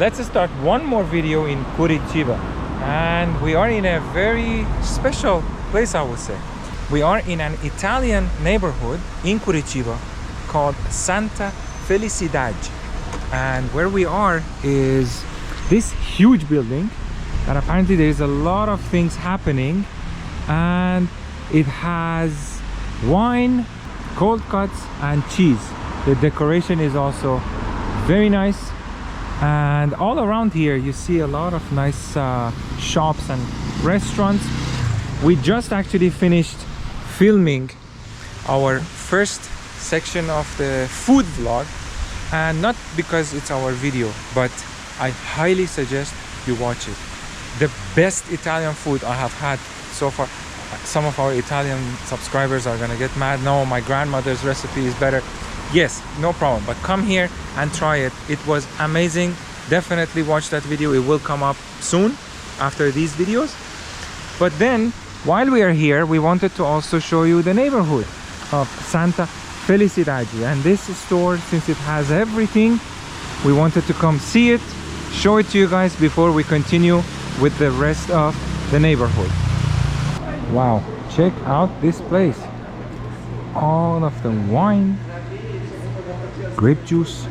let's start one more video in Curitiba. And we are in a very special place, I would say. We are in an Italian neighborhood in Curitiba called Santa Felicidade. And where we are is this huge building that apparently there is a lot of things happening, and it has wine, cold cuts and cheese. The decoration is also very nice, and all around here you see a lot of nice shops and restaurants. We just actually finished filming our first section of the food vlog, and not because it's our video, but I highly suggest you watch it. The best Italian food I have had so far. Some of our Italian subscribers are gonna get mad. No, my grandmother's recipe is better. Yes, no problem, but come here and try it. It was amazing. Definitely watch that video. It will come up soon after these videos. But then while we are here, we wanted to also show you the neighborhood of Santa Felicidade. And this store, since it has everything, we wanted to come see it, show it to you guys before we continue with the rest of the neighborhood. Wow, check out this place. All of the wine, grape juice,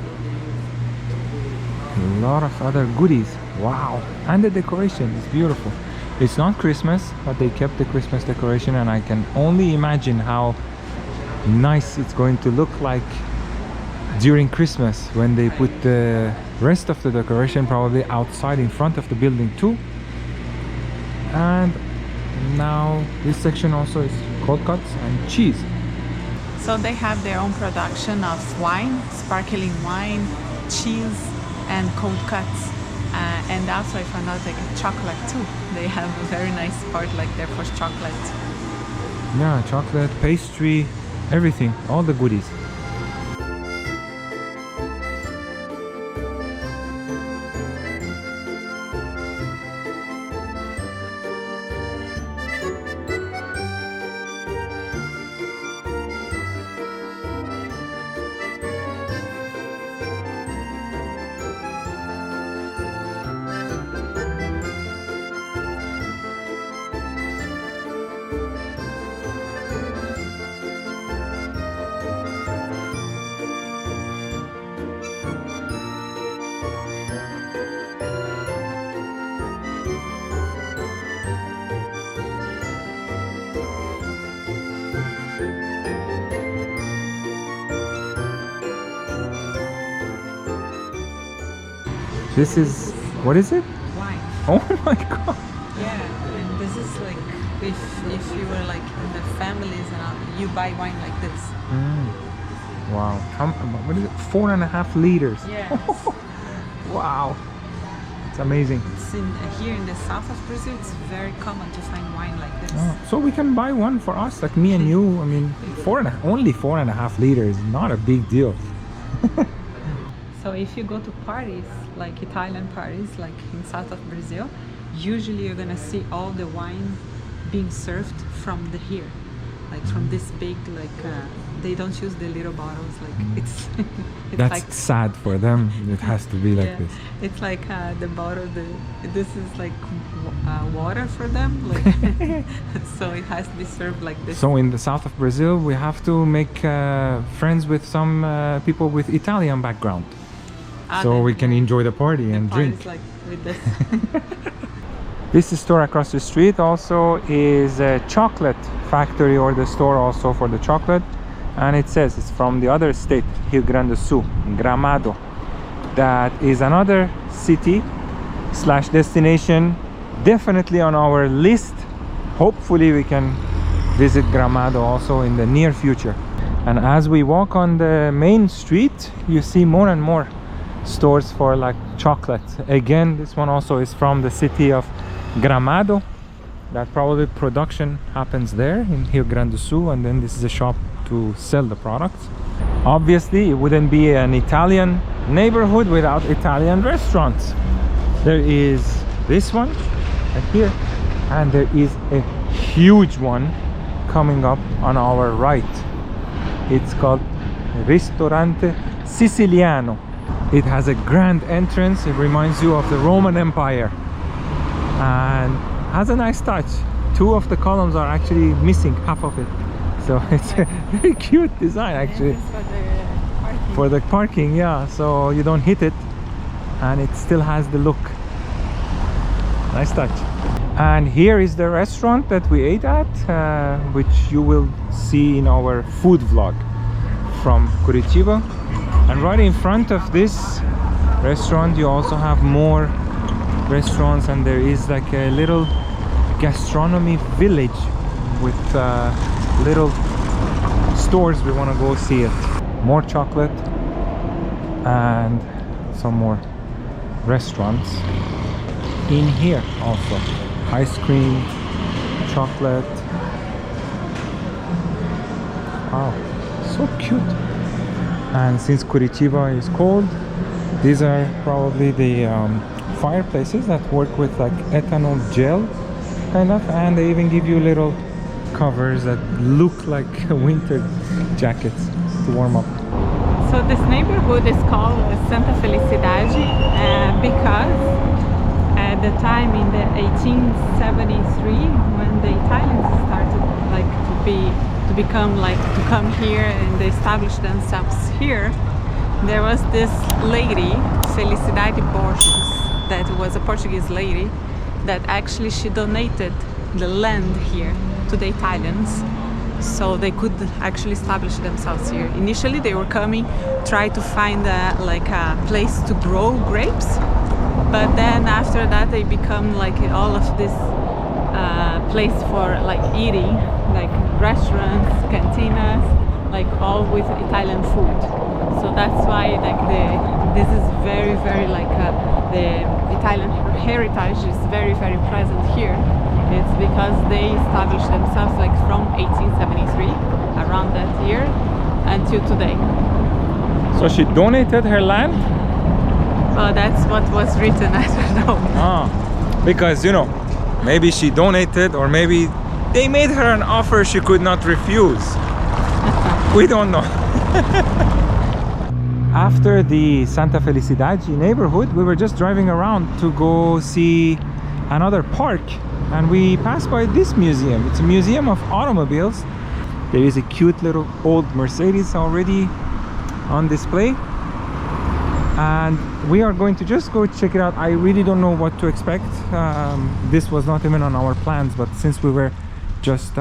a lot of other goodies. Wow, and the decoration is beautiful. It's not Christmas, but they kept the Christmas decoration, and I can only imagine how nice it's going to look like during Christmas when they put the rest of the decoration probably outside in front of the building too. And now this section also is cold cuts and cheese. So they have their own production of wine, sparkling wine, cheese and cold cuts. And also, if I'm not mistaken, chocolate too. They have a very nice part like there for chocolate. Yeah, chocolate, pastry, everything, all the goodies. This is, what is it? Wine. Oh my god. Yeah, and this is like if you were like in the families and you buy wine like this. Wow. What is it? 4.5 liters. Yes. Wow. It's amazing. It's here in the south of Brazil, it's very common to find wine like this. Oh, so we can buy one for us, like me and you. I mean, only 4.5 liters, not a big deal. So if you go to parties, like Italian parties, like in south of Brazil, usually you're gonna see all the wine being served from here, like from this big, like they don't use the little bottles, like it's That's like sad for them. It has to be like this. It's like the bottle, this is like water for them, like so it has to be served like this. So in the south of Brazil, we have to make friends with some people with Italian background. So we can enjoy the party and drink. Like with this. This store across the street also is a chocolate factory, or the store also for the chocolate. And it says it's from the other state, Rio Grande do Sul, Gramado. That is another city / destination definitely on our list. Hopefully we can visit Gramado also in the near future. And as we walk on the main street, you see more and more stores for like chocolate. Again, this one also is from the city of Gramado. That probably production happens there in Rio Grande do Sul, and then this is a shop to sell the products. Obviously it wouldn't be an Italian neighborhood without Italian restaurants. There is this one right here, and there is a huge one coming up on our right. It's called Ristorante Siciliano. It has a grand entrance. It reminds you of the Roman Empire and has a nice touch. Two of the columns are actually missing half of it, so it's a very cute design actually. For the parking, yeah, so you don't hit it and it still has the look. Nice touch. And here is the restaurant that we ate at, which you will see in our food vlog from Curitiba. And right in front of this restaurant you also have more restaurants, and there is like a little gastronomy village with little stores. We want to go see it. More chocolate and some more restaurants in here also. Ice cream, chocolate. Wow, so cute. And since Curitiba is cold, these are probably the fireplaces that work with like ethanol gel kind of, and they even give you little covers that look like winter jackets to warm up. So this neighborhood is called Santa Felicidade because at the time in the 1873, when the Italians started like to become like to come here and they established themselves here, there was this lady, Felicidade Borges, that was a Portuguese lady, that actually she donated the land here to the Italians so they could actually establish themselves here. Initially they were coming, try to find like a place to grow grapes, but then after that they become like all of this place for like eating, like restaurants, cantinas, like all with Italian food. So that's why like this is very like the Italian heritage is very present here. It's because they established themselves like from 1873, around that year, until today. So she donated her land? Well, that's what was written, I don't know. Ah, because you know, maybe she donated, or maybe they made her an offer she could not refuse. We don't know. After the Santa Felicidade neighborhood, we were just driving around to go see another park, and we passed by this museum. It's a museum of automobiles. There is a cute little old Mercedes already on display, and we are going to just go check it out. I really don't know what to expect. This was not even on our plans, but since we were just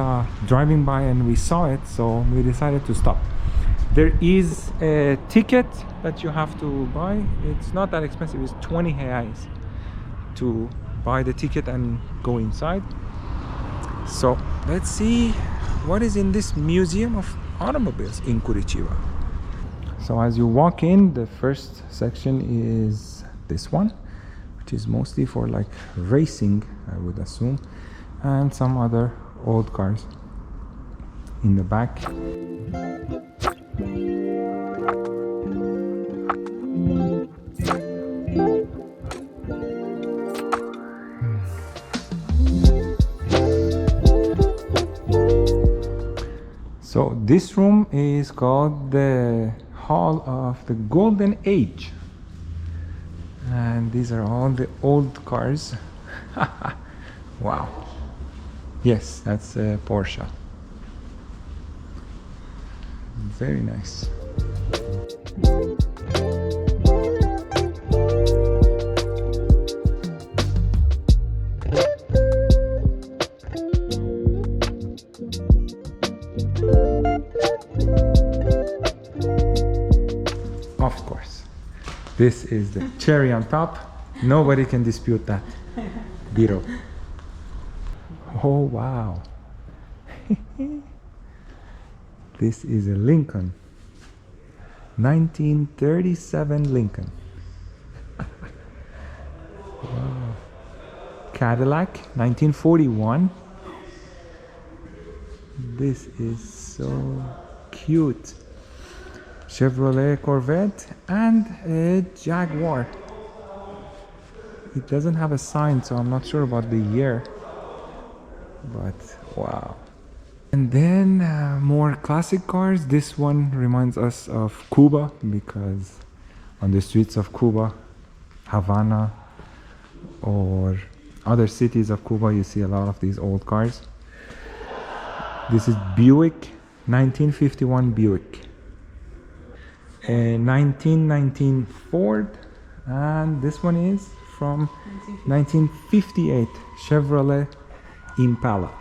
driving by and we saw it, so we decided to stop. There is a ticket that you have to buy. It's not that expensive. It's 20 reais to buy the ticket and go inside. So let's see what is in this museum of automobiles in Curitiba. So as you walk in, the first section is this one, which is mostly for like racing, I would assume, and some other old cars in the back. So this room is called the Hall of the Golden Age, and these are all the old cars. Wow. Yes, that's a Porsche. Very nice. Of course, this is the cherry on top. Nobody can dispute that. Beetle. Oh wow. This is a Lincoln. 1937 Lincoln. Wow. Cadillac, 1941. This is so cute. Chevrolet Corvette and a Jaguar. It doesn't have a sign, so I'm not sure about the year, but wow. And then more classic cars. This one reminds us of Cuba because on the streets of Cuba, Havana, or other cities of Cuba. You see a lot of these old cars. This is Buick, 1951 Buick. A 1919 Ford, and this one is from 1958 Chevrolet Impala.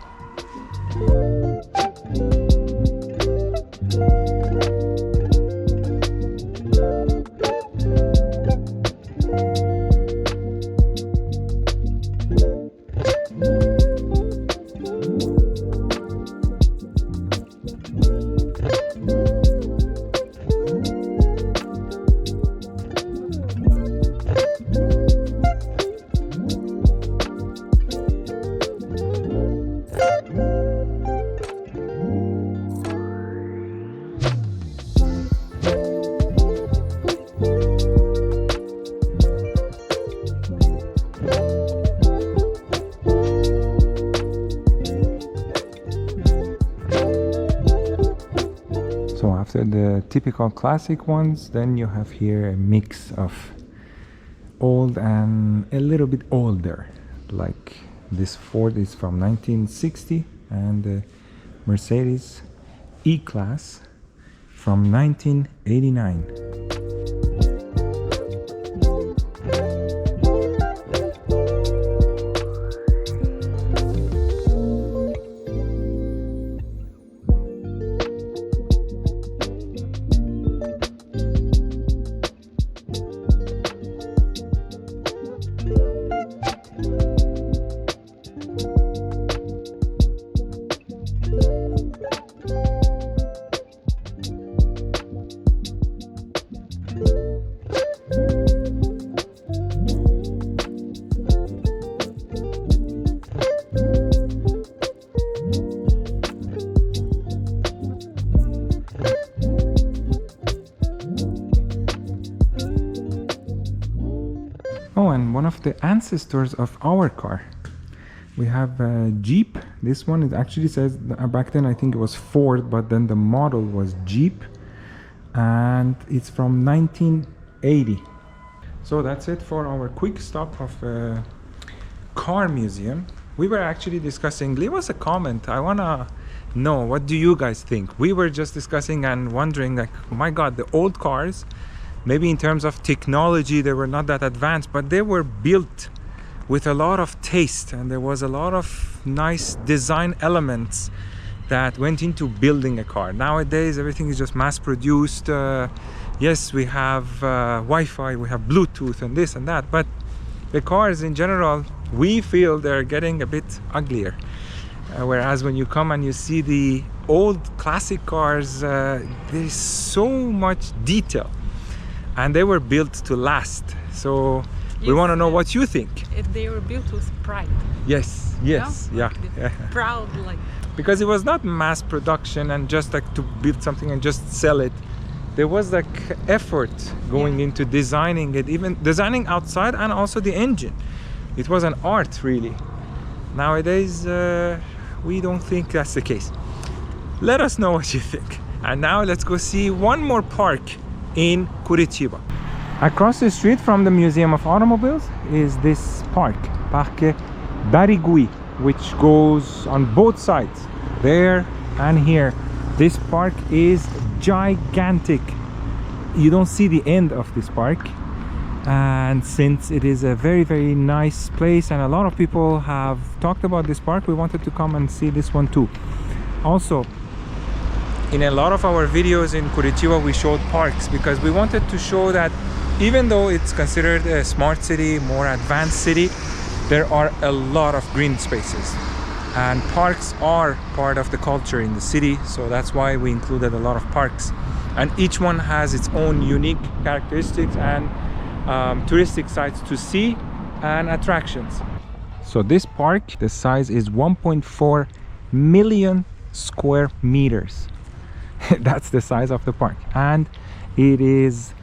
So after the typical classic ones, then you have here a mix of old and a little bit older. Like this Ford is from 1960 and the Mercedes E-Class from 1989. Oh, and one of the ancestors of our car. We have a Jeep. This one, it actually says, back then I think it was Ford, but then the model was Jeep. And it's from 1980. So that's it for our quick stop of a car museum. We were actually discussing, leave us a comment. I wanna know, what do you guys think? We were just discussing and wondering, like, oh my God, the old cars, maybe in terms of technology, they were not that advanced, but they were built with a lot of taste, and there was a lot of nice design elements that went into building a car. Nowadays, everything is just mass-produced. Yes, we have Wi-Fi, we have Bluetooth and this and that, but the cars in general, we feel they're getting a bit uglier. Whereas when you come and you see the old classic cars, there's so much detail. And they were built to last. So we want to know what you think. They were built with pride. Yes, yes, You know? yeah. Like proud, like. Because it was not mass production and just like to build something and just sell it. There was like effort going into designing it, even designing outside and also the engine. It was an art, really. Nowadays, we don't think that's the case. Let us know what you think. And now let's go see one more park in Curitiba. Across the street from the Museum of Automobiles is this park, Parque Barigui, which goes on both sides, there and here. This park is gigantic. You don't see the end of this park, and since it is a very, very nice place and a lot of people have talked about this park, we wanted to come and see this one too. Also, in a lot of our videos in Curitiba, we showed parks because we wanted to show that even though it's considered a smart city, more advanced city, there are a lot of green spaces. And parks are part of the culture in the city, so that's why we included a lot of parks. And each one has its own unique characteristics and touristic sites to see and attractions. So this park, the size is 1.4 million square meters. That's the size of the park, and it is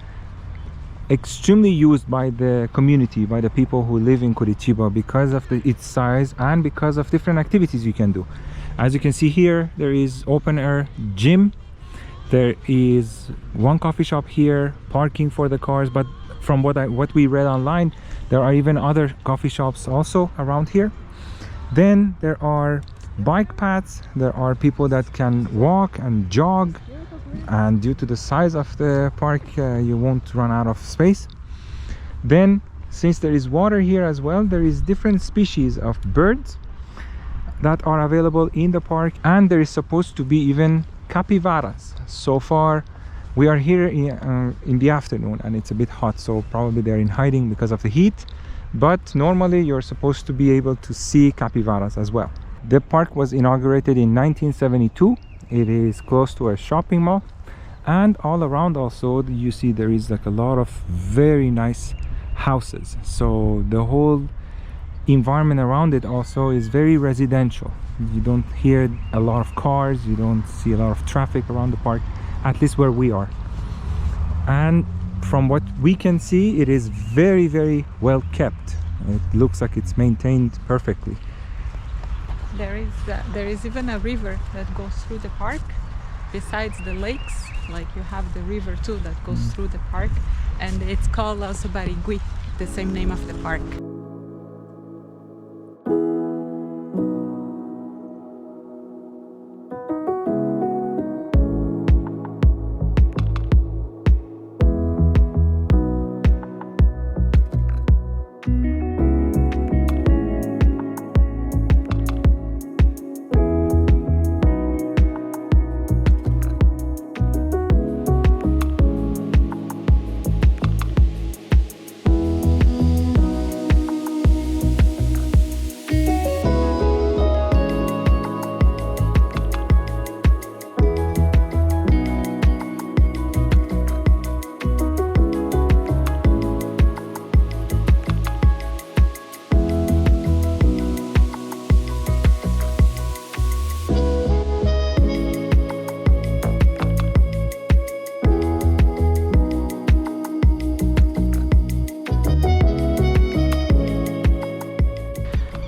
extremely used by the community, by the people who live in Curitiba, because of its size and because of different activities you can do. As you can see here, there is open air gym, There is one coffee shop here, parking for the cars, but from what we read online, there are even other coffee shops also around here. Then there are bike paths, there are people that can walk and jog, and due to the size of the park, you won't run out of space. Then, since there is water here as well, there is different species of birds that are available in the park, and there is supposed to be even capybaras. So far we are here in the afternoon and it's a bit hot, so probably they're in hiding because of the heat, but normally you're supposed to be able to see capybaras as well. The park was inaugurated in 1972. It is close to a shopping mall, and all around also you see there is like a lot of very nice houses, so the whole environment around it also is very residential. You don't hear a lot of cars, you don't see a lot of traffic around the park, at least where we are. And from what we can see, it is very, very well kept. It looks like it's maintained perfectly. There is even a river that goes through the park. Besides the lakes, like you have the river too that goes through the park, and it's called also Barigui, the same name of the park.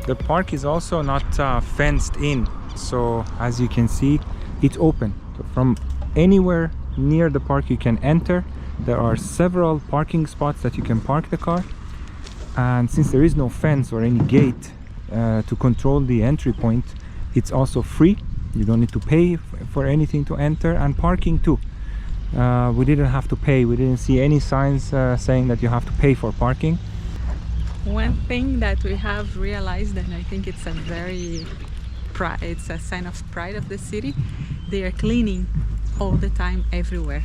The park is also not fenced in, so as you can see, it's open. So from anywhere near the park you can enter. There are several parking spots that you can park the car, and since there is no fence or any gate to control the entry point, it's also free. You don't need to pay for anything to enter, and parking too. We didn't have to pay. We didn't see any signs saying that you have to pay for parking. One thing that we have realized, and I think it's it's a sign of pride of the city, they are cleaning all the time everywhere.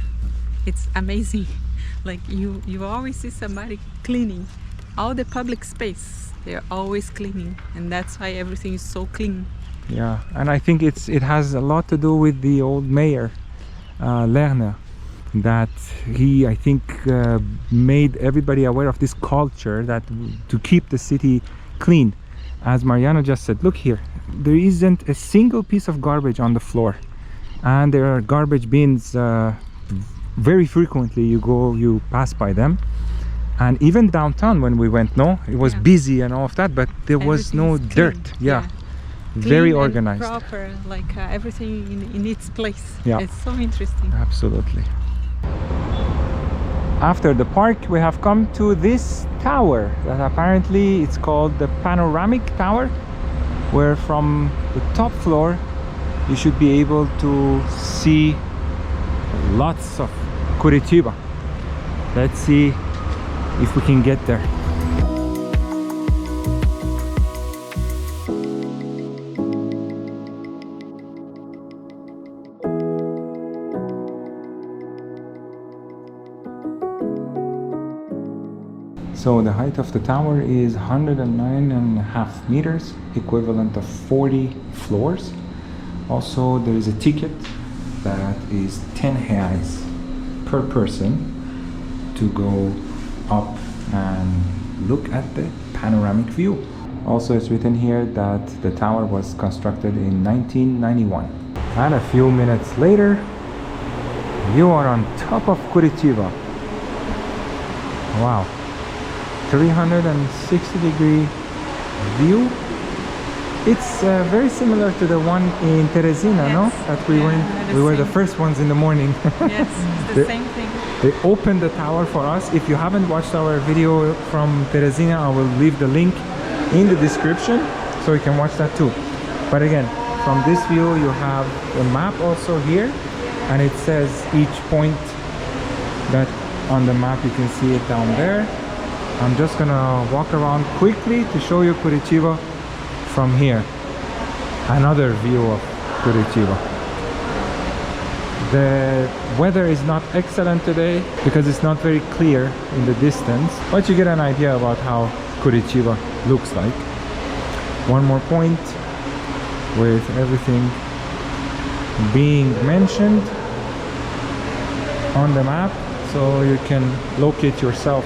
It's amazing. Like you always see somebody cleaning all the public space. They're always cleaning, and that's why everything is so clean. Yeah, and I think it has a lot to do with the old mayor, Lerner, that he, I think, made everybody aware of this culture that to keep the city clean. As Mariano just said, look here, there isn't a single piece of garbage on the floor, and there are garbage bins very frequently. You pass by them, and even downtown when we went, it was busy and all of that, but there was no dirt. Yeah. Very clean organized, and proper, like everything in its place. Yeah, it's so interesting. Absolutely. After the park, we have come to this tower that apparently it's called the Panoramic Tower, where from the top floor you should be able to see lots of Curitiba. Let's see if we can get there. So the height of the tower is 109.5 meters, equivalent of 40 floors. Also, there is a ticket that is 10 reais per person to go up and look at the panoramic view. Also, it's written here that the tower was constructed in 1991. And a few minutes later, you are on top of Curitiba. Wow. 360-degree view It's very similar to the one in Teresina, no? That we went. We were the first ones in the morning. Yes, it's the same thing. They opened the tower for us. If you haven't watched our video from Teresina, I will leave the link in the description so you can watch that too. But again, from this view you have the map also here, and it says each point that on the map. You can see it down there. I'm just gonna walk around quickly to show you Curitiba from here. Another view of Curitiba. The weather is not excellent today because it's not very clear in the distance, but you get an idea about how Curitiba looks like. One more point with everything being mentioned on the map, so you can locate yourself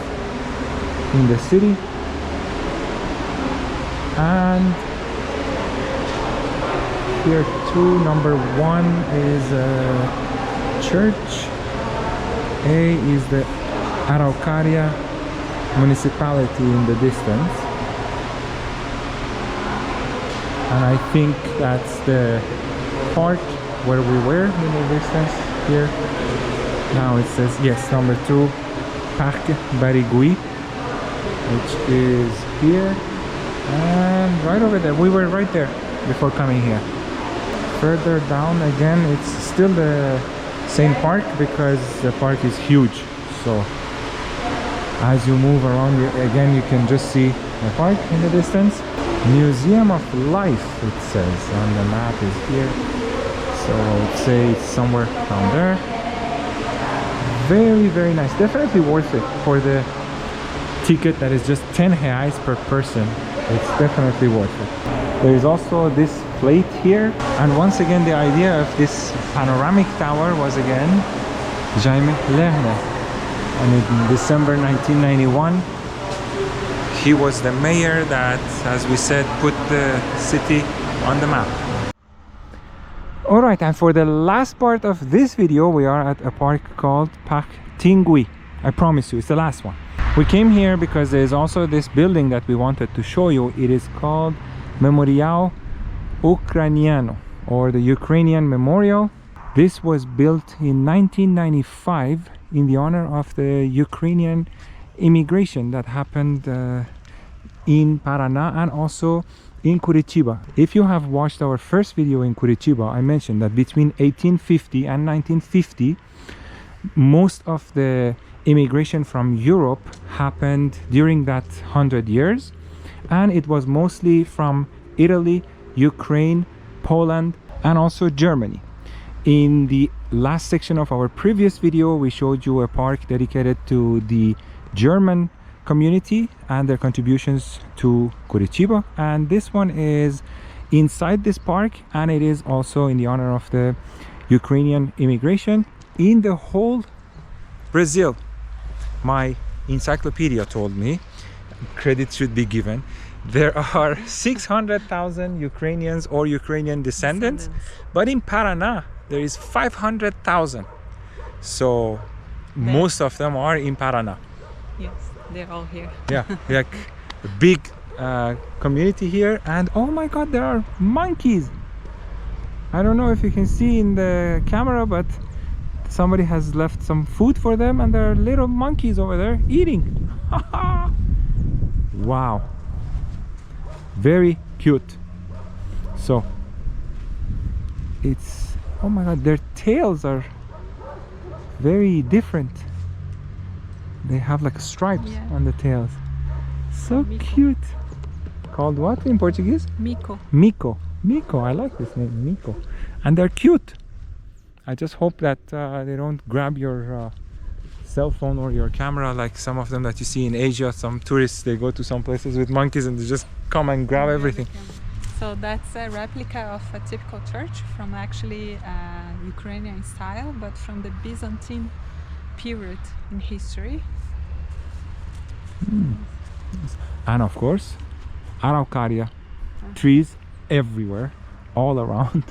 in the city. And here too, number 1 is a church. A is the Araucaria municipality in the distance, and I think that's the park where we were in the distance here. Now it says, yes, number 2, Parque Barigui, which is here, and right over there. We were right there before coming here. Further down again, it's still the same park because the park is huge. So as you move around again, you can just see the park in the distance. Museum of Life, it says on the map, is here. So I would say it's somewhere down there. Very, very nice. Definitely worth it for the ticket that is just 10 reais per person. It's definitely worth it. There is also this plate here, and once again the idea of this panoramic tower was again Jaime Lerner, and in December 1991 he was the mayor that, as we said, put the city on the map. Alright, and for the last part of this video we are at a park called Parque Tingui. I promise you, it's the last one. We came here because there is also this building that we wanted to show you. It is called Memorial Ucraniono, or the Ukrainian Memorial. This was built in 1995 in the honor of the Ukrainian immigration that happened in Paraná and also in Curitiba. If you have watched our first video in Curitiba, I mentioned that between 1850 and 1950 most of the immigration from Europe happened during that 100 years, and it was mostly from Italy, Ukraine, Poland, and also Germany. In the last section of our previous video we showed you a park dedicated to the German community and their contributions to Curitiba, and this one is inside this park, and it is also in the honor of the Ukrainian immigration in the whole Brazil. My encyclopedia told me, credit should be given, there are 600,000 Ukrainians or Ukrainian descendants, but in Paraná there is 500,000. So most of them are in Paraná. Yes, they're all here. Yeah, like a big community here. And oh my god, there are monkeys. I don't know if you can see in the camera, but somebody has left some food for them, and there are little monkeys over there eating. Wow, very cute. So it's, oh my god, their tails are very different. They have like stripes on the tails. So cute. Called what in Portuguese? Mico. Mico. Mico, I like this name, Mico. And they're cute. I just hope that they don't grab your cell phone or your camera like some of them that you see in Asia. Some tourists, they go to some places with monkeys and they just come and grab everything. So that's a replica of a typical church from actually Ukrainian style, but from the Byzantine period in history. And of course, Araucaria, trees everywhere, all around.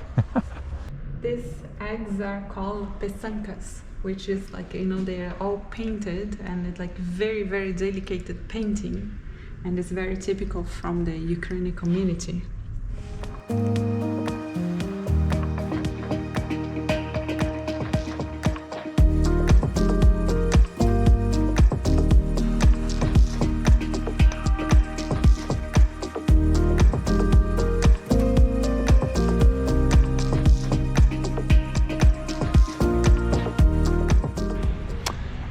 These eggs are called pesancas, which is like, you know, they are all painted, and it's like very, very delicate painting, and it's very typical from the Ukrainian community.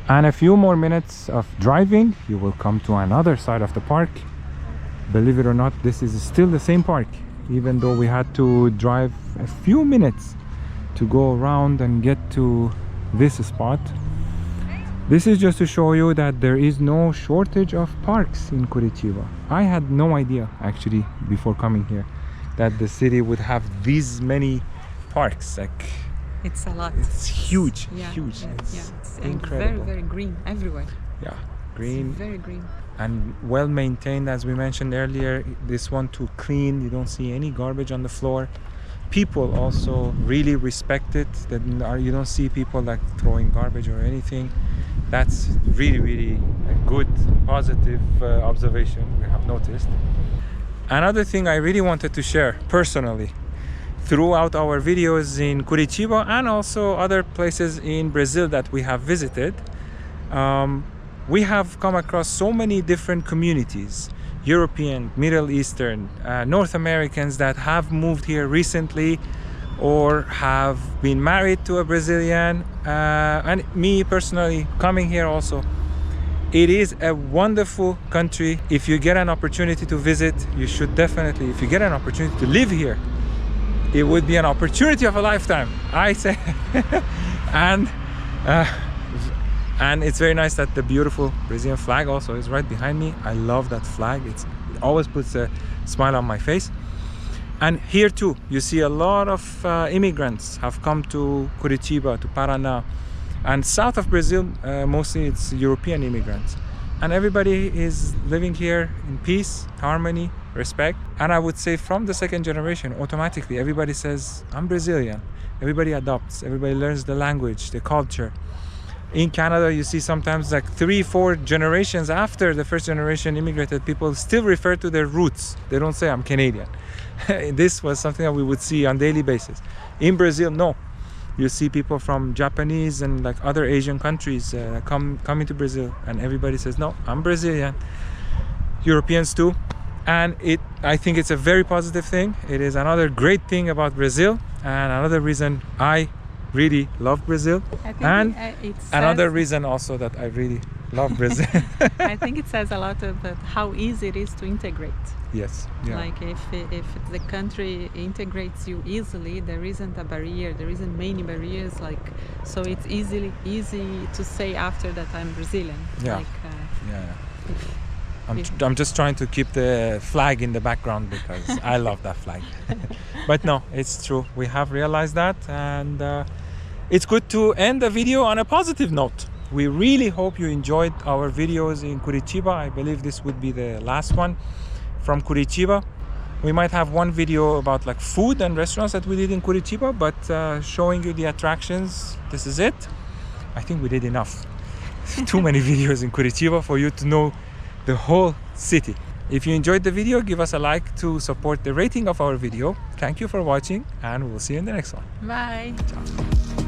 And a few more minutes of driving, you will come to another side of the park. Believe it or not, this is still the same park, even though we had to drive a few minutes to go around and get to this spot. This is just to show you that there is no shortage of parks in Curitiba. I had no idea actually before coming here that the city would have these many parks. Like, it's a lot. it's huge, Yeah, huge. yeah, It's yeah. incredible. Very, very green everywhere. Yeah, green. It's very green. And well maintained, as we mentioned earlier. This one too clean, you don't see any garbage on the floor. People also really respect it, that you don't see people like throwing garbage or anything. That's really a good positive observation we have noticed. Another thing I really wanted to share personally throughout our videos in Curitiba and also other places in Brazil that we have visited, we have come across so many different communities, European, Middle Eastern, North Americans that have moved here recently or have been married to a Brazilian, and me personally coming here also. It is a wonderful country. If you get an opportunity to visit, you should definitely, if you get an opportunity to live here, it would be an opportunity of a lifetime, I say. And it's very nice that the beautiful Brazilian flag also is right behind me. I love that flag. It always puts a smile on my face. And here too, you see a lot of immigrants have come to Curitiba, to Paraná. And south of Brazil, mostly it's European immigrants. And everybody is living here in peace, harmony, respect. And I would say from the second generation, automatically, everybody says, I'm Brazilian. Everybody adopts, everybody learns the language, the culture. In Canada, you see sometimes like 3-4 generations after the first generation immigrated, people still refer to their roots. They don't say, I'm Canadian. This was something that we would see on a daily basis. In Brazil, no. You see people from Japanese and like other Asian countries coming to Brazil, and everybody says, no, I'm Brazilian. Europeans too. And I think it's a very positive thing. It is another great thing about Brazil, and another reason I really love Brazil, and another reason also that I really love Brazil. I think it says a lot about how easy it is to integrate. Yes. Yeah. Like if the country integrates you easily, there isn't a barrier, there isn't many barriers, like, so it's easy to say after that I'm Brazilian. Yeah. Like, I'm just trying to keep the flag in the background because I love that flag. But no, it's true. We have realized that, and it's good to end the video on a positive note. We really hope you enjoyed our videos in Curitiba. I believe this would be the last one from Curitiba. We might have one video about like food and restaurants that we did in Curitiba, but showing you the attractions, this is it. I think we did enough. Too many videos in Curitiba for you to know the whole city. If you enjoyed the video, give us a like to support the rating of our video. Thank you for watching, and we'll see you in the next one. bye. Ciao.